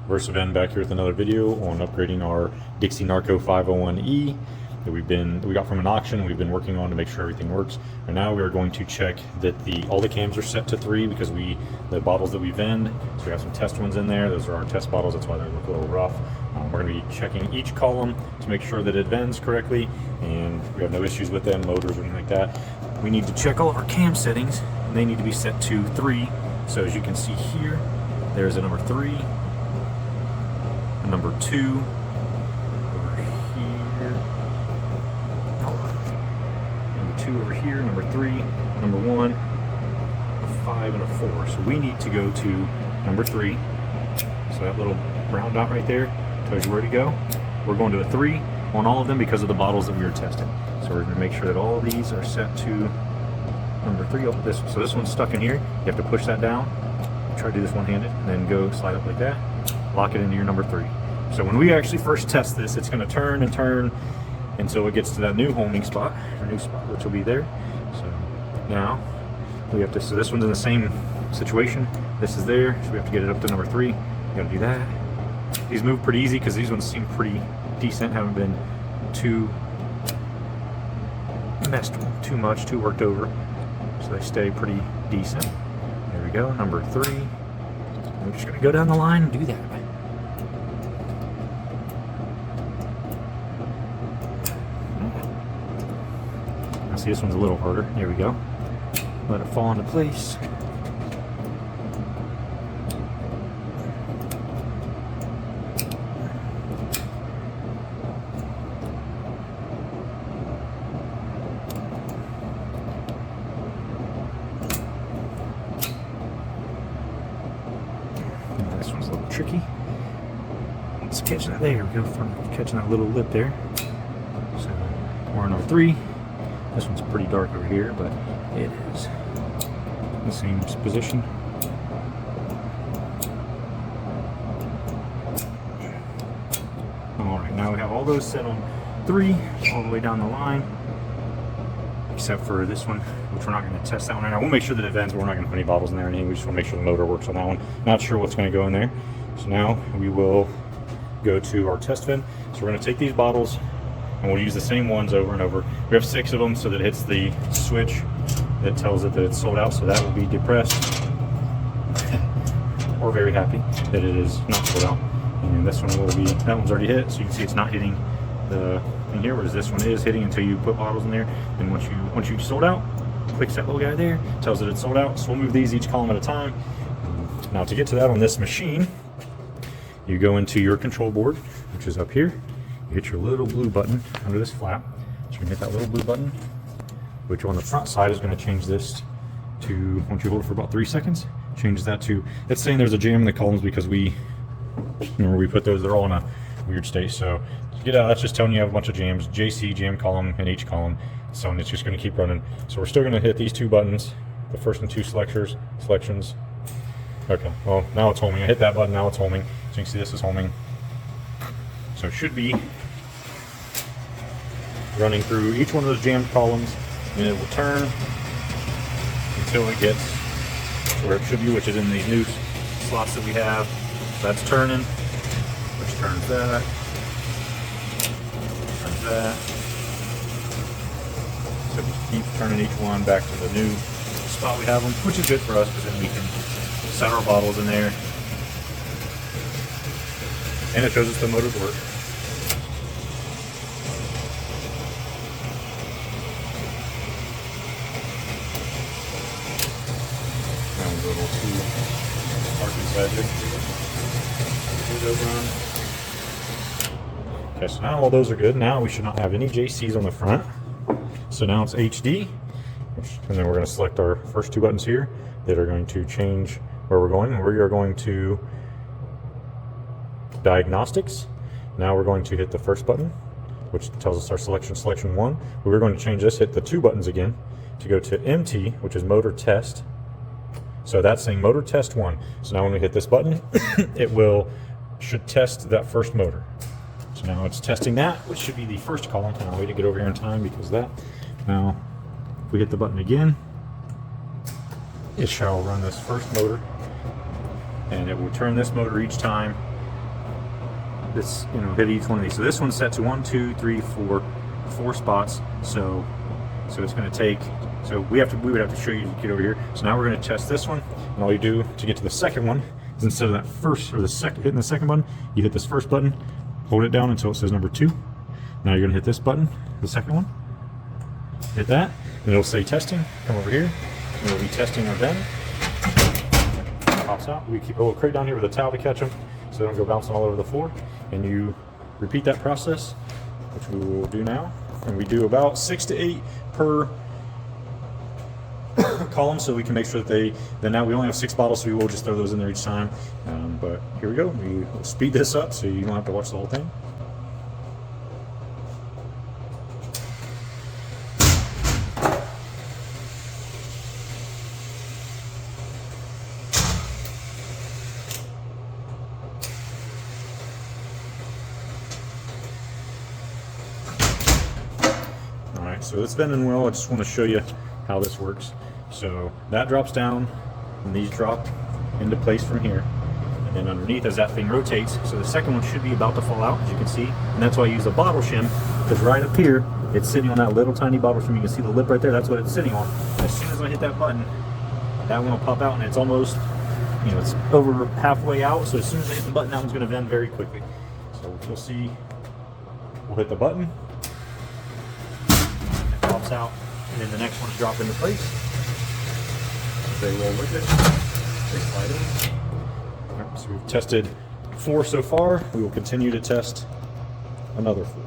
VersaVen back here with another video on upgrading our Dixie Narco 501E that we got from an auction. We've been working on to make sure everything works. And now we are going to check that all the cams are set to 3 because the bottles that we vend, so we have some test ones in there. Those are our test bottles, that's why they look a little rough. We're going to be checking each column to make sure that it vends correctly and we have no issues with them, motors or anything like that. We need to check all of our cam settings, and they need to be set to 3. So as you can see here, there's a number 3, a number 2, over here, number 2 over here, number 3, number 1, a 5, and a 4. So we need to go to number 3. So that little brown dot right there tells you where to go. We're going to a 3 on all of them because of the bottles that we were testing. So we're going to make sure that all of these are set to number 3. So this one's stuck in here. You have to push that down. Try to do this one-handed, and then go slide up like that. Lock it into your number 3. So when we actually first test this, it's going to turn and turn until it gets to that new homing spot, or new spot, which will be there. So now we have to. So this one's in the same situation. This is there, so we have to get it up to number 3. You got to do that. These move pretty easy because these ones seem pretty decent. Haven't been too messed with too much, too worked over. So they stay pretty decent. There we go, number 3. We're just going to go down the line and do that. I see this one's a little harder. There we go. Let it fall into place. This one's a little tricky. It's catching that. There we go, from catching that little lip there. So we're on number 3. This one's pretty dark over here, but it is the same position. Alright, now we have all those set on 3 all the way down the line, except for this one, which we're not going to test that one right now. We'll make sure that it vents, but we're not going to put any bottles in there or anything. We just want to make sure the motor works on that one. Not sure what's going to go in there. So now we will go to our test vent. So we're going to take these bottles and we'll use the same ones over and over. We have 6 of them, so that it hits the switch that tells it that it's sold out, so that will be depressed. We're very happy that it is not sold out. And this one will be, that one's already hit, so you can see it's not hitting the thing here, whereas this one is hitting until you put bottles in there. And once you sold out, clicks that little guy there, tells it it's sold out. So we'll move these each column at a time. Now to get to that on this machine, you go into your control board, which is up here. You hit your little blue button under this flap. So you can hit that little blue button, which on the front side is going to change this to, once you hold it for about 3 seconds, changes that to, it's saying there's a jam in the columns because we put those, they're all in a weird state. So to get out, that's just telling you have a bunch of jams, JC, jam column, in each column. So it's just going to keep running. So we're still going to hit these 2 buttons, the first and 2 selections. Okay, well now it's homing. I hit that button, now it's homing. So you can see this is homing. So it should be running through each one of those jammed columns, and it will turn until it gets where it should be, which is in these new slots that we have. So that's turning, which turns that, turns that. So just keep turning each one back to the new spot we have them, which is good for us because then we can set our bottles in there. And it shows us the motors work. That one's a little too dark inside there. Okay, so now all those are good. Now we should not have any JCs on the front. So now it's HD. And then we're going to select our first 2 buttons here that are going to change where we're going. We are going to diagnostics. Now we're going to hit the first button, which tells us our selection 1. We're going to change this, hit the 2 buttons again to go to MT, which is motor test. So that's saying motor test 1. So now when we hit this button, it should test that first motor. So now it's testing that, which should be the first column. And I'll wait to get over here in time because of that. Now, if we hit the button again, it shall run this first motor, and it will turn this motor each time this, hit each one of these. So this one's set to 1, 2, 3, 4 spots. So it's going to take. So we would have to show you to get over here. So now we're going to test this one, and all you do to get to the second one is instead of that first or the second hitting the second button, you hit this first button, hold it down until it says number 2. Now you're going to hit this button, the second one. Hit that, and it'll say testing. Come over here, and we'll be testing our Vend. Pops out. We keep a little crate down here with a towel to catch them, so they don't go bouncing all over the floor. And you repeat that process, which we will do now. And we do about 6 to 8 per column, so we can make sure that then now we only have 6 bottles, so we will just throw those in there each time. But here we go. We will speed this up so you don't have to watch the whole thing. So it's vending well. I just want to show you how this works. So that drops down, and these drop into place from here. And then underneath, as that thing rotates, so the second one should be about to fall out, as you can see. And that's why I use a bottle shim, because right up here, it's sitting on that little tiny bottle shim. You can see the lip right there. That's what it's sitting on. As soon as I hit that button, that one will pop out, and it's almost, it's over halfway out. So as soon as I hit the button, that one's going to vend very quickly. So you'll see, we'll hit the button. Pops out, and then the next one's drop into place. They roll with it. They slide in. All right, so we've tested 4 so far. We will continue to test another 4.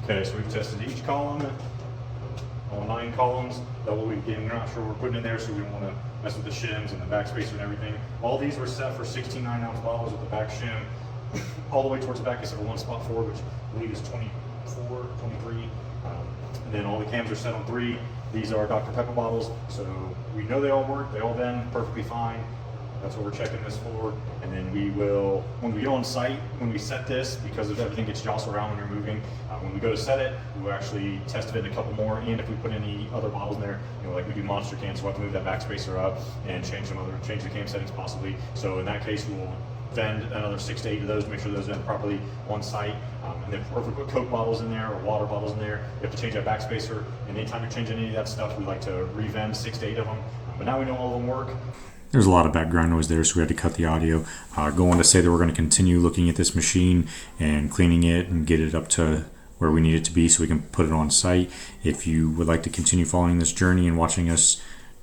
Okay, so we've tested each column, all 9 columns. That will be getting, we're not sure we're putting in there, so we don't want to mess with the shims and the backspacer and everything. All these were set for 16 9-ounce bottles with the back shim all the way towards the back, except for one spot forward, which I believe is 24, 23. And then all the cams are set on 3. These are Dr. Pepper bottles, so we know they all work. They all bend perfectly fine. That's what we're checking this for. And then we will, when we go on site, when we set this, because of everything gets jostled around when you're moving, when we go to set it, we'll actually test fit a couple more. And if we put any other bottles in there, you know, like we do monster cans, so we'll have to move that backspacer up and change the cam settings possibly. So in that case, we'll vend another 6 to 8 of those to make sure those are properly on site. And then if we put Coke bottles in there or water bottles in there, you have to change that backspacer. And anytime you're changing any of that stuff, we like to re-vend 6 to 8 of them. But now we know all of them work. There's a lot of background noise there, so we had to cut the audio. Go on to say that we're going to continue looking at this machine and cleaning it and get it up to where we need it to be so we can put it on site. If you would like to continue following this journey and watching us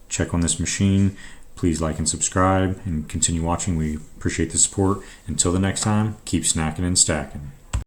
check on this machine, please like and subscribe and continue watching. We appreciate the support. Until the next time, keep snacking and stacking.